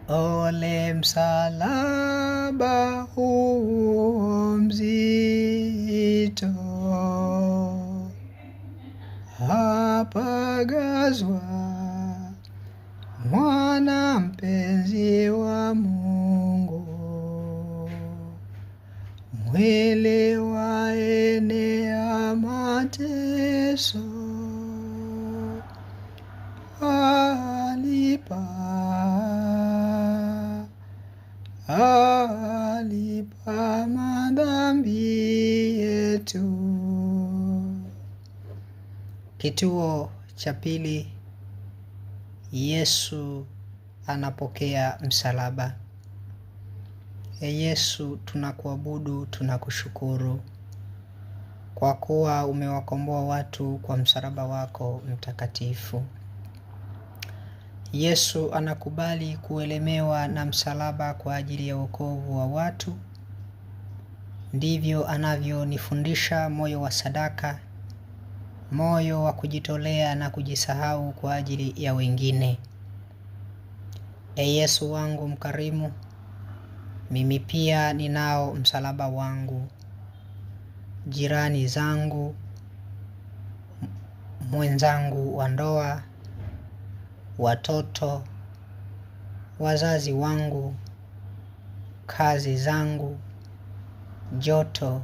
Ole msalaba huu mzito, apagazwa mwana mpenzi wa Mungu, mwili waenea mateso, alipa madhambi yetu. Kituo cha pili, Yesu anapokea msalaba. Yesu, tunakuabudu, tunakushukuru kwa kuwa umewakomboa watu kwa msalaba wako mtakatifu. Yesu anakubali kuelemewa na msalaba kwa ajili ya wokovu wa watu. Ndivyo anavyonifundisha moyo wa sadaka, moyo wa kujitolea na kujisahau kwa ajili ya wengine. Yesu wangu mkarimu, mimi pia ninao msalaba wangu. Jirani zangu, mwenzangu wa ndoa, watoto, wazazi wangu, kazi zangu, joto,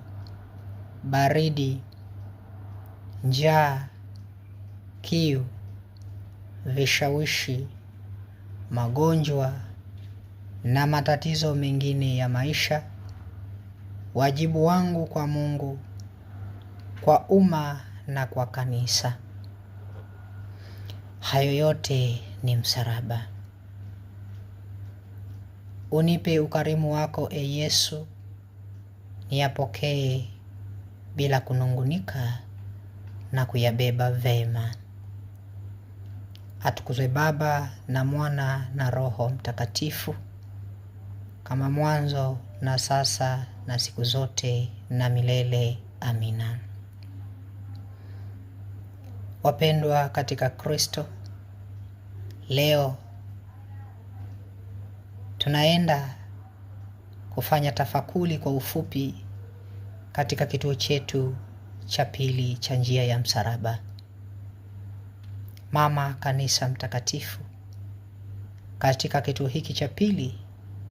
baridi, njaa, kiu, vishawishi, magonjwa na matatizo mengine ya maisha. Wajibu wangu kwa Mungu, kwa umma na kwa kanisa. Hayo yote ni msalaba. Unipe ukarimu wako, Yesu, niyapokee bila kunungunika na kuyabeba vema. Atukuzwe Baba na Mwana na Roho Mtakatifu, kama mwanzo na sasa na siku zote na milele. Amina. Wapendwa katika Kristo, leo tunaenda kufanya tafakuri kwa ufupi katika kituo chetu cha pili cha njia ya msalaba. Mama Kanisa Mtakatifu katika kituo hiki cha pili